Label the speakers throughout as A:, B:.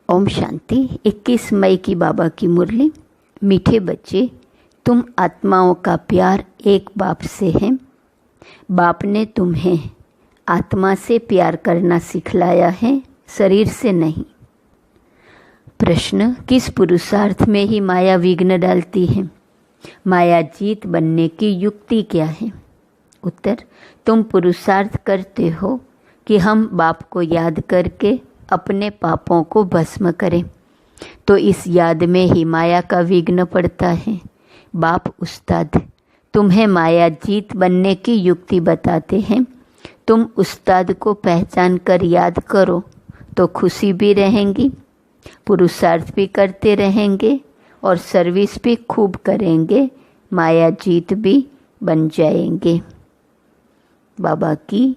A: ओम शांति। 21 मई की बाबा की मुरली। मीठे बच्चे, तुम आत्माओं का प्यार एक बाप से है। बाप ने तुम्हें आत्मा से प्यार करना सिखलाया है, शरीर से नहीं। प्रश्न, किस पुरुषार्थ में ही माया विघ्न डालती है? माया जीत बनने की युक्ति क्या है? उत्तर, तुम पुरुषार्थ करते हो कि हम बाप को याद करके अपने पापों को भस्म करें, तो इस याद में ही माया का विघ्न पड़ता है। बाप उस्ताद तुम्हें माया जीत बनने की युक्ति बताते हैं। तुम उस्ताद को पहचान कर याद करो तो खुशी भी रहेंगी, पुरुषार्थ भी करते रहेंगे और सर्विस भी खूब करेंगे, माया जीत भी बन जाएंगे। बाबा की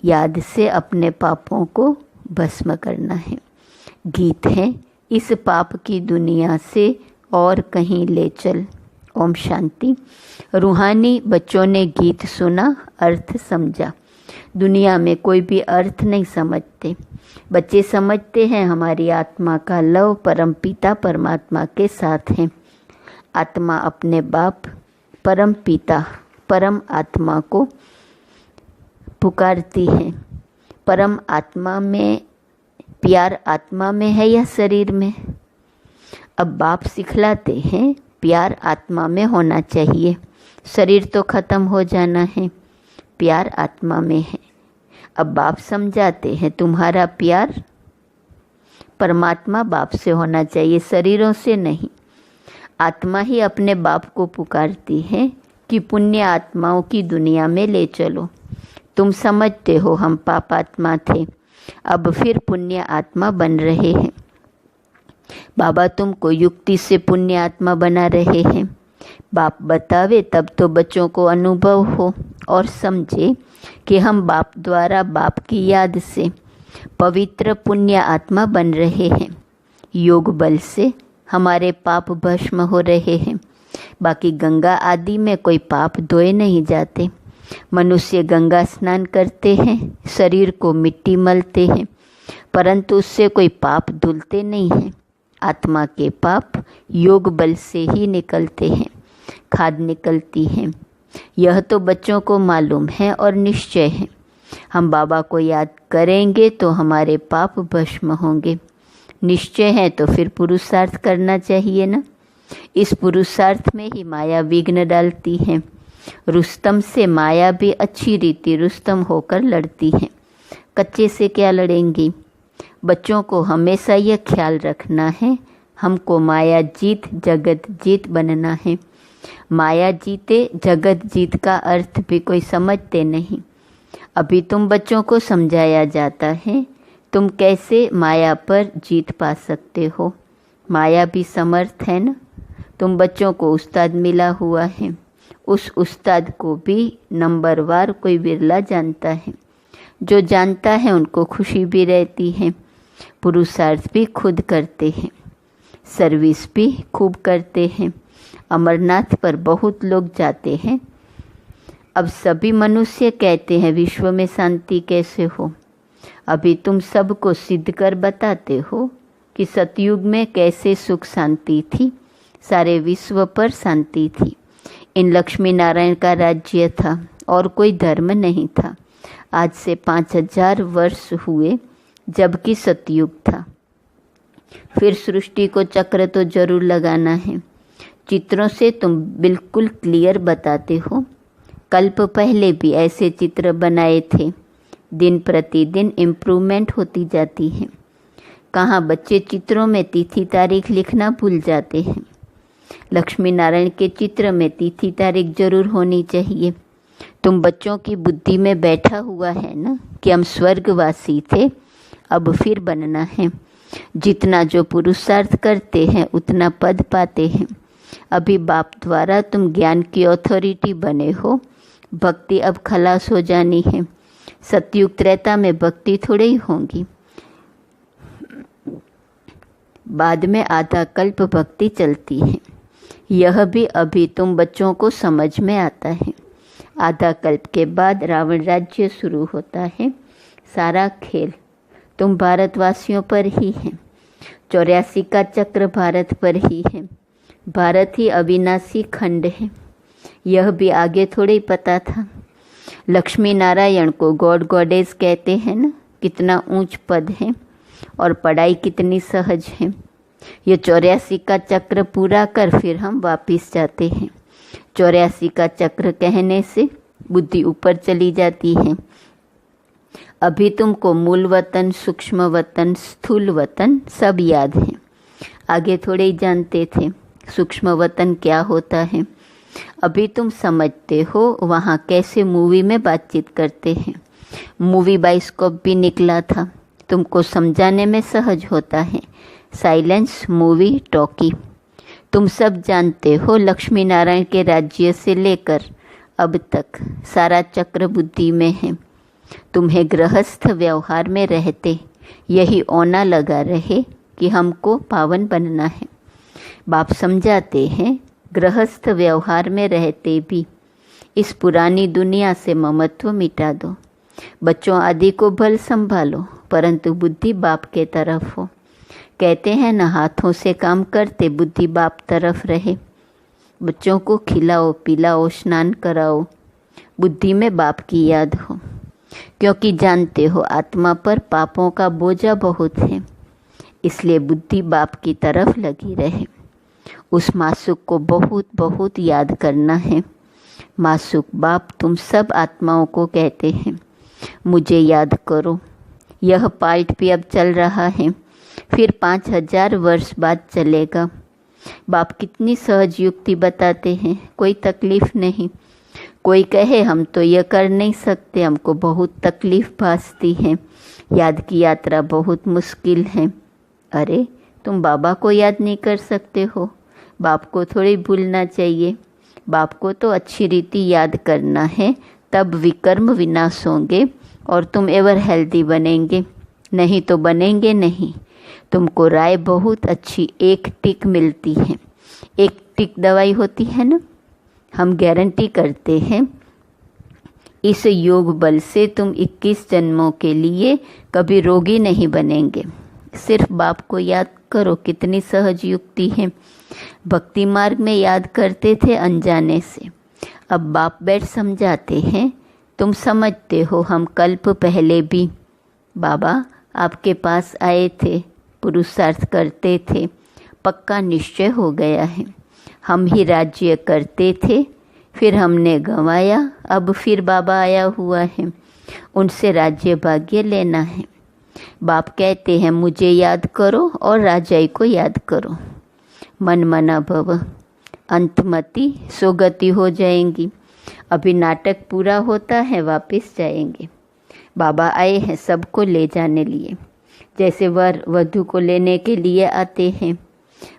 A: याद से अपने पापों को भस्म करना है। गीत है, इस पाप की दुनिया से और कहीं ले चल। ओम शांति। रूहानी बच्चों ने गीत सुना, अर्थ समझा। दुनिया में कोई भी अर्थ नहीं समझते। बच्चे समझते हैं हमारी आत्मा का लव परम पिता परमात्मा के साथ है। आत्मा अपने बाप परम पिता परम आत्मा को पुकारती है। परम आत्मा में प्यार आत्मा में है या शरीर में? अब बाप सिखलाते हैं प्यार आत्मा में होना चाहिए, शरीर तो खत्म हो जाना है, प्यार आत्मा में है। अब बाप समझाते हैं तुम्हारा प्यार परमात्मा बाप से होना चाहिए, शरीरों से नहीं। आत्मा ही अपने बाप को पुकारती है कि पुण्य आत्माओं की दुनिया में ले चलो। तुम समझते हो हम पाप आत्मा थे, अब फिर पुण्य आत्मा बन रहे हैं। बाबा तुमको युक्ति से पुण्य आत्मा बना रहे हैं। बाप बतावे तब तो बच्चों को अनुभव हो और समझे कि हम बाप द्वारा बाप की याद से पवित्र पुण्य आत्मा बन रहे हैं। योग बल से हमारे पाप भस्म हो रहे हैं। बाकी गंगा आदि में कोई पाप धोए नहीं जाते। मनुष्य गंगा स्नान करते हैं, शरीर को मिट्टी मलते हैं, परंतु उससे कोई पाप धुलते नहीं हैं। आत्मा के पाप योग बल से ही निकलते हैं, खाद निकलती है। यह तो बच्चों को मालूम है और निश्चय है। हम बाबा को याद करेंगे तो हमारे पाप भस्म होंगे। निश्चय है तो फिर पुरुषार्थ करना चाहिए ना। इस पुरुषार्थ में ही माया विघ्न डालती है। रुस्तम से माया भी अच्छी रीति रुस्तम होकर लड़ती है, कच्चे से क्या लड़ेंगी? बच्चों को हमेशा यह ख्याल रखना है, हमको माया जीत जगत जीत बनना है। माया जीते जगत जीत का अर्थ भी कोई समझते नहीं। अभी तुम बच्चों को समझाया जाता है तुम कैसे माया पर जीत पा सकते हो। माया भी समर्थ है ना। तुम बच्चों को उस्ताद मिला हुआ है, उस उस्ताद को भी नंबरवार कोई बिरला जानता है। जो जानता है उनको खुशी भी रहती है, पुरुषार्थ भी खुद करते हैं, सर्विस भी खूब करते हैं। अमरनाथ पर बहुत लोग जाते हैं। अब सभी मनुष्य कहते हैं विश्व में शांति कैसे हो। अभी तुम सबको सिद्ध कर बताते हो कि सतयुग में कैसे सुख शांति थी, सारे विश्व पर शांति थी। इन लक्ष्मी नारायण का राज्य था और कोई धर्म नहीं था। आज से 5000 वर्ष हुए जबकि सतयुग था। फिर सृष्टि को चक्र तो जरूर लगाना है। चित्रों से तुम बिल्कुल क्लियर बताते हो। कल्प पहले भी ऐसे चित्र बनाए थे। दिन प्रतिदिन इम्प्रूवमेंट होती जाती है। कहाँ बच्चे चित्रों में तिथि तारीख लिखना भूल जाते हैं। लक्ष्मी नारायण के चित्र में तिथि तारीख जरूर होनी चाहिए। तुम बच्चों की बुद्धि में बैठा हुआ है ना कि हम स्वर्गवासी थे, अब फिर बनना है। जितना जो पुरुषार्थ करते हैं उतना पद पाते हैं। अभी बाप द्वारा तुम ज्ञान की अथॉरिटी बने हो। भक्ति अब खलास हो जानी है। सतयुग त्रेता में भक्ति थोड़े ही होंगी। बाद में आधा कल्प भक्ति चलती है। यह भी अभी तुम बच्चों को समझ में आता है। आधा कल्प के बाद रावण राज्य शुरू होता है। सारा खेल तुम भारतवासियों पर ही है। 84 का चक्र भारत पर ही है। भारत ही अविनाशी खंड है। यह भी आगे थोड़े ही पता था। लक्ष्मी नारायण को गॉड गॉडेस कहते हैं ना, कितना ऊंच पद है और पढ़ाई कितनी सहज है। ये 84 का चक्र पूरा कर फिर हम वापिस जाते हैं। 84 का चक्र कहने से बुद्धि ऊपर चली जाती है। अभी तुमको मूल वतन, सूक्ष्म वतन, स्थूल वतन सब याद है। आगे थोड़े ही जानते थे सूक्ष्म वतन क्या होता है। अभी तुम समझते हो वहाँ कैसे मूवी में बातचीत करते हैं। मूवी बाइस्कोप भी निकला था, तुमको समझाने में सहज होता है। Silence movie talkie. तुम सब जानते हो लक्ष्मी नारायण के राज्य से लेकर अब तक सारा चक्र बुद्धि में है। तुम्हें गृहस्थ व्यवहार में रहते यही औना लगा रहे कि हमको पावन बनना है। बाप समझाते हैं गृहस्थ व्यवहार में रहते भी इस पुरानी दुनिया से ममत्व मिटा दो। बच्चों आदि को भल संभालो परंतु बुद्धि बाप के तरफ हो। कहते हैं न, हाथों से काम करते बुद्धि बाप तरफ रहे। बच्चों को खिलाओ पिलाओ स्नान कराओ, बुद्धि में बाप की याद हो। क्योंकि जानते हो आत्मा पर पापों का बोझा बहुत है, इसलिए बुद्धि बाप की तरफ लगी रहे। उस मासूक को बहुत बहुत याद करना है। मासूक बाप तुम सब आत्माओं को कहते हैं मुझे याद करो। यह पार्ट भी अब चल रहा है, फिर 5000 वर्ष बाद चलेगा। बाप कितनी सहज युक्ति बताते हैं, कोई तकलीफ नहीं। कोई कहे हम तो यह कर नहीं सकते, हमको बहुत तकलीफ भासती है, याद की यात्रा बहुत मुश्किल है। अरे तुम बाबा को याद नहीं कर सकते हो, बाप को थोड़ी भूलना चाहिए। बाप को तो अच्छी रीति याद करना है, तब विकर्म विनाश होंगे और तुम एवर हेल्दी बनेंगे, नहीं तो बनेंगे नहीं। तुमको राय बहुत अच्छी एक टिक मिलती है। एक टिक दवाई होती है ना, हम गारंटी करते हैं इस योग बल से तुम 21 जन्मों के लिए कभी रोगी नहीं बनेंगे। सिर्फ बाप को याद करो, कितनी सहज युक्ति है। भक्ति मार्ग में याद करते थे अनजाने से, अब बाप बैठ समझाते हैं। तुम समझते हो हम कल्प पहले भी बाबा आपके पास आए थे, पुरुषार्थ करते थे, पक्का निश्चय हो गया है। हम ही राज्य करते थे, फिर हमने गंवाया, अब फिर बाबा आया हुआ है, उनसे राज्य भाग्य लेना है। बाप कहते हैं मुझे याद करो और राजाई को याद करो। मन मना भव, अंतमति सोगति हो जाएंगी। अभी नाटक पूरा होता है, वापस जाएंगे। बाबा आए हैं सबको ले जाने लिए, जैसे वर वधू को लेने के लिए आते हैं।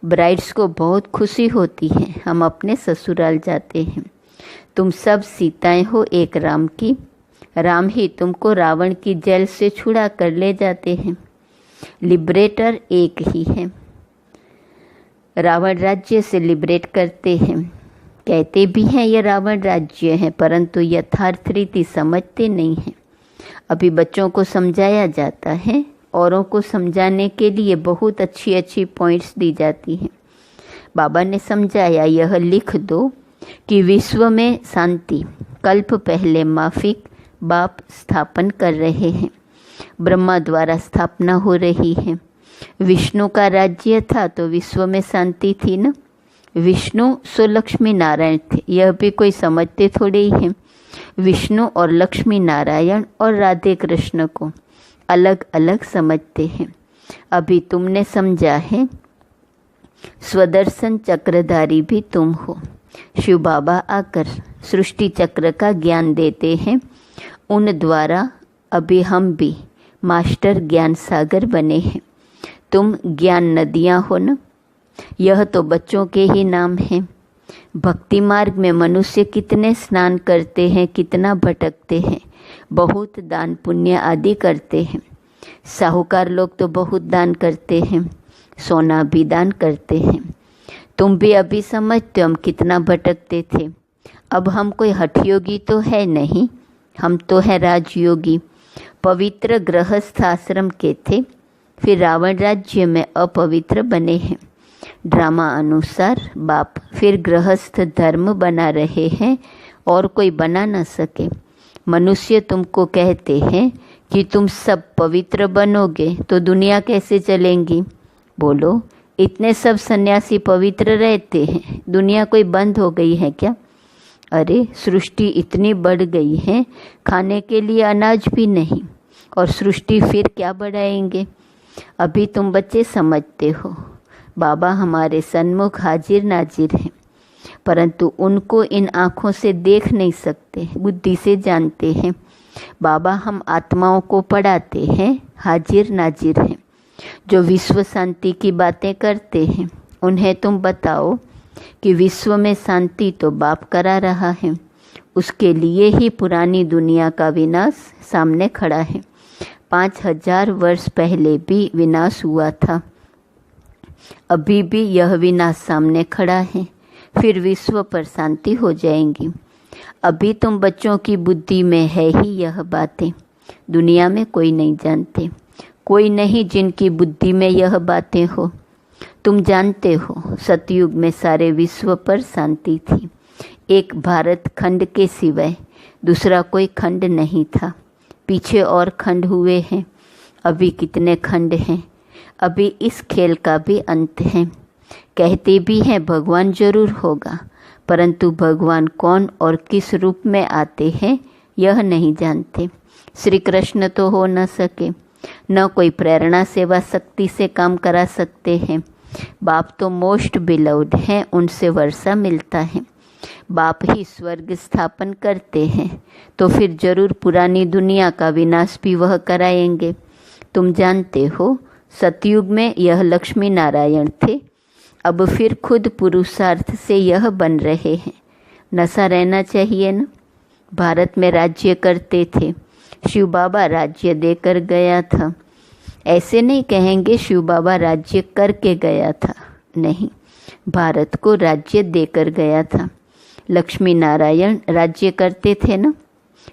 A: ब्राइड्स को बहुत खुशी होती है, हम अपने ससुराल जाते हैं। तुम सब सीताएं हो एक राम की, राम ही तुमको रावण की जेल से छुड़ा कर ले जाते हैं। लिबरेटर एक ही है, रावण राज्य से लिबरेट करते हैं। कहते भी हैं ये रावण राज्य है, परंतु यथार्थ रीति समझते नहीं हैं। अभी बच्चों को समझाया जाता है, औरों को समझाने के लिए बहुत अच्छी अच्छी पॉइंट्स दी जाती हैं। बाबा ने समझाया, यह लिख दो कि विश्व में शांति कल्प पहले माफिक बाप स्थापन कर रहे हैं। ब्रह्मा द्वारा स्थापना हो रही है। विष्णु का राज्य था तो विश्व में शांति थी न। विष्णु सो लक्ष्मी नारायण थे, यह भी कोई समझते थोड़े ही हैं। विष्णु और लक्ष्मी नारायण और राधे कृष्ण को अलग अलग समझते हैं। अभी तुमने समझा है, स्वदर्शन चक्रधारी भी तुम हो। शिव बाबा आकर सृष्टि चक्र का ज्ञान देते हैं, उन द्वारा अभी हम भी मास्टर ज्ञान सागर बने हैं। तुम ज्ञान नदियाँ हो न, यह तो बच्चों के ही नाम हैं। भक्ति मार्ग में मनुष्य कितने स्नान करते हैं, कितना भटकते हैं, बहुत दान पुण्य आदि करते हैं। साहूकार लोग तो बहुत दान करते हैं, सोना भी दान करते हैं। तुम भी अभी समझते हो हम कितना भटकते थे। अब हम कोई हठयोगी तो है नहीं, हम तो है राजयोगी। पवित्र गृहस्थ आश्रम के थे, फिर रावण राज्य में अपवित्र बने हैं। ड्रामा अनुसार बाप फिर गृहस्थ धर्म बना रहे हैं और कोई बना न सके। मनुष्य तुमको कहते हैं कि तुम सब पवित्र बनोगे तो दुनिया कैसे चलेंगी? बोलो, इतने सब सन्यासी पवित्र रहते हैं, दुनिया कोई बंद हो गई है क्या? अरे सृष्टि इतनी बढ़ गई है, खाने के लिए अनाज भी नहीं, और सृष्टि फिर क्या बढ़ाएंगे? अभी तुम बच्चे समझते हो, बाबा हमारे सन्मुख हाजिर नाजिर हैं, परंतु उनको इन आँखों से देख नहीं सकते, बुद्धि से जानते हैं। बाबा हम आत्माओं को पढ़ाते हैं, हाजिर नाजिर हैं। जो विश्व शांति की बातें करते हैं उन्हें तुम बताओ कि विश्व में शांति तो बाप करा रहा है, उसके लिए ही पुरानी दुनिया का विनाश सामने खड़ा है। 5000 वर्ष पहले भी विनाश हुआ था, अभी भी यह विनाश सामने खड़ा है, फिर विश्व पर शांति हो जाएंगी। अभी तुम बच्चों की बुद्धि में है ही यह बातें, दुनिया में कोई नहीं जानते, कोई नहीं जिनकी बुद्धि में यह बातें हो। तुम जानते हो सतयुग में सारे विश्व पर शांति थी, एक भारत खंड के सिवाय दूसरा कोई खंड नहीं था। पीछे और खंड हुए हैं, अभी कितने खंड हैं? अभी इस खेल का भी अंत है। कहते भी हैं भगवान जरूर होगा, परंतु भगवान कौन और किस रूप में आते हैं यह नहीं जानते। श्री कृष्ण तो हो न सके, न कोई प्रेरणा सेवा शक्ति से काम करा सकते हैं। बाप तो मोस्ट बिलव्ड हैं, उनसे वर्षा मिलता है। बाप ही स्वर्ग स्थापन करते हैं, तो फिर जरूर पुरानी दुनिया का विनाश भी वह कराएंगे। तुम जानते हो सतयुग में यह लक्ष्मी नारायण थे, अब फिर खुद पुरुषार्थ से यह बन रहे हैं। नशा रहना चाहिए न। भारत में राज्य करते थे, शिव बाबा राज्य देकर गया था। ऐसे नहीं कहेंगे शिव बाबा राज्य करके गया था, नहीं, भारत को राज्य देकर गया था। लक्ष्मी नारायण राज्य करते थे ना,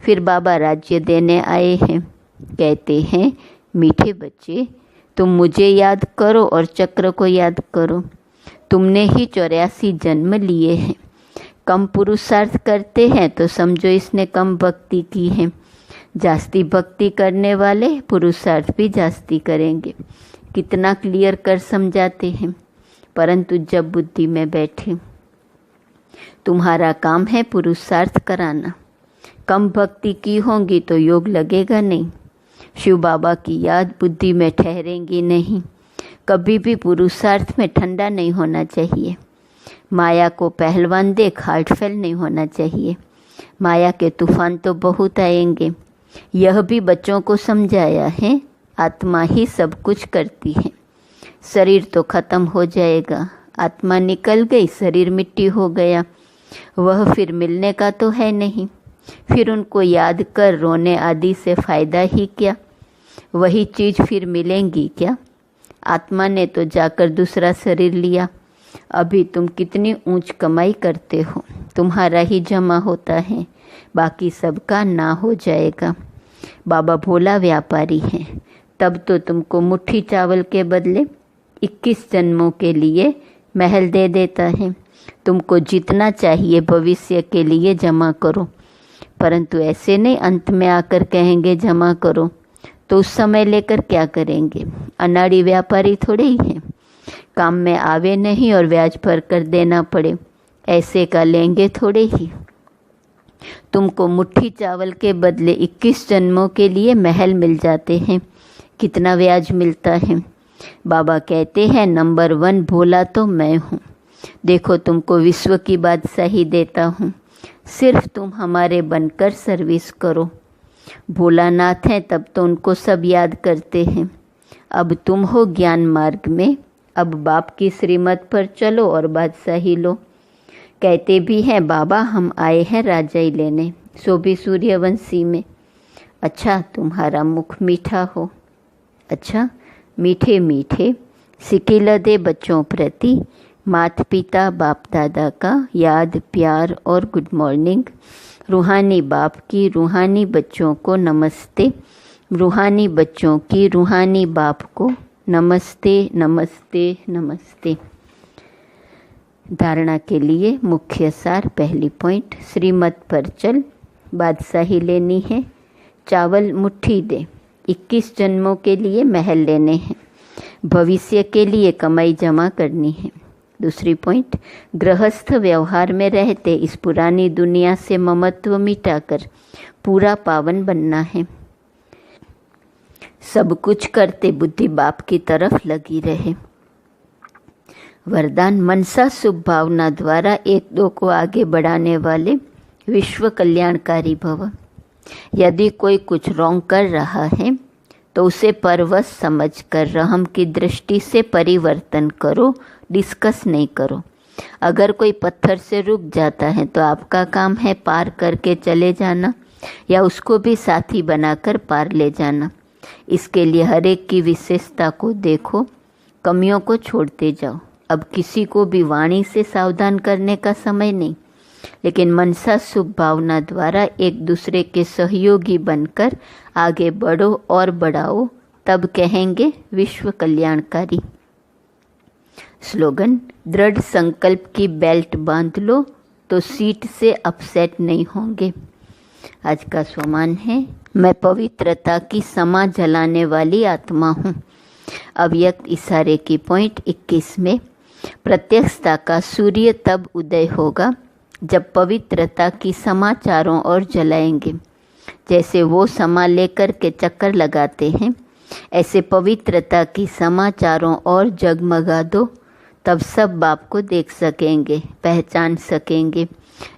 A: फिर बाबा राज्य देने आए हैं। कहते हैं मीठे बच्चे, तुम मुझे याद करो और चक्र को याद करो। तुमने ही 84 जन्म लिए हैं। कम पुरुषार्थ करते हैं तो समझो इसने कम भक्ति की है। जास्ती भक्ति करने वाले पुरुषार्थ भी जास्ती करेंगे। कितना क्लियर कर समझाते हैं, परंतु जब बुद्धि में बैठे, तुम्हारा काम है पुरुषार्थ कराना। कम भक्ति की होंगी तो योग लगेगा नहीं, शिव बाबा की याद बुद्धि में ठहरेंगी नहीं। कभी भी पुरुषार्थ में ठंडा नहीं होना चाहिए। माया को पहलवान देख हार्ट फेल नहीं होना चाहिए। माया के तूफान तो बहुत आएंगे। यह भी बच्चों को समझाया है, आत्मा ही सब कुछ करती है। शरीर तो खत्म हो जाएगा, आत्मा निकल गई, शरीर मिट्टी हो गया, वह फिर मिलने का तो है नहीं। फिर उनको याद कर रोने आदि से फ़ायदा ही क्या? वही चीज़ फिर मिलेंगी क्या? आत्मा ने तो जाकर दूसरा शरीर लिया। अभी तुम कितनी ऊंच कमाई करते हो, तुम्हारा ही जमा होता है, बाकी सबका ना हो जाएगा। बाबा भोला व्यापारी है, तब तो तुमको मुट्ठी चावल के बदले 21 जन्मों के लिए महल दे देता है। तुमको जितना चाहिए भविष्य के लिए जमा करो, परंतु ऐसे नहीं अंत में आकर कहेंगे जमा करो, तो उस समय लेकर क्या करेंगे? अनाड़ी व्यापारी थोड़े ही हैं, काम में आवे नहीं और ब्याज पर कर देना पड़े, ऐसे का लेंगे थोड़े ही। तुमको मुट्ठी चावल के बदले 21 जन्मों के लिए महल मिल जाते हैं, कितना ब्याज मिलता है। बाबा कहते हैं नंबर 1 भोला तो मैं हूँ। देखो तुमको विश्व की बादशाही देता हूँ, सिर्फ तुम हमारे बनकर सर्विस करो। भोलानाथ हैं तब तो उनको सब याद करते हैं। अब तुम हो ज्ञान मार्ग में, अब बाप की श्रीमत पर चलो और बादशाही लो। कहते भी हैं बाबा हम आए हैं राजाई लेने, सो भी सूर्यवंशी में। अच्छा तुम्हारा मुख मीठा हो, अच्छा मीठे मीठे सिकिल दे बच्चों प्रति माता पिता बाप दादा का याद प्यार और गुड मॉर्निंग। रूहानी बाप की रूहानी बच्चों को नमस्ते, रूहानी बच्चों की रूहानी बाप को नमस्ते नमस्ते नमस्ते। धारणा के लिए मुख्य सार। पहली पॉइंट, श्रीमत पर चल, बादशाही लेनी है, चावल मुट्ठी दे, 21 जन्मों के लिए महल लेने हैं, भविष्य के लिए कमाई जमा करनी है। दूसरी पॉइंट, गृहस्थ व्यवहार में रहते इस पुरानी दुनिया से ममत्व मिटाकर पूरा पावन बनना है। सब कुछ करते बुद्धि बाप की तरफ लगी रहे। वरदान, मनसा शुभ भावना द्वारा एक दो को आगे बढ़ाने वाले विश्व कल्याणकारी भव। यदि कोई कुछ रॉन्ग कर रहा है तो उसे परवश समझकर रहम की दृष्टि से परिवर्तन करो, डिस्कस नहीं करो। अगर कोई पत्थर से रुक जाता है तो आपका काम है पार करके चले जाना या उसको भी साथी बनाकर पार ले जाना। इसके लिए हर एक की विशेषता को देखो, कमियों को छोड़ते जाओ। अब किसी को भी वाणी से सावधान करने का समय नहीं, लेकिन मनसा शुभ भावना द्वारा एक दूसरे के सहयोगी बनकर आगे बढ़ो और बढ़ाओ, तब कहेंगे विश्व कल्याणकारी। स्लोगन, दृढ़ संकल्प की बेल्ट बांध लो तो सीट से अपसेट नहीं होंगे। आज का स्वमान है, मैं पवित्रता की समा जलाने वाली आत्मा हूँ। अव्यक्त इशारे की पॉइंट 21 में, प्रत्यक्षता का सूर्य तब उदय होगा जब पवित्रता की समा चारों ओर जलाएंगे। जैसे वो समा लेकर के चक्कर लगाते हैं, ऐसे पवित्रता की समा चारों ओर जगमगा दो, तब सब बाप को देख सकेंगे, पहचान सकेंगे।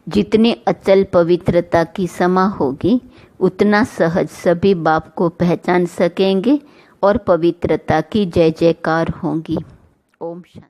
A: जितनी अचल पवित्रता की समा होगी उतना सहज सभी बाप को पहचान सकेंगे और पवित्रता की जय जयकार होगी। ओम शांति।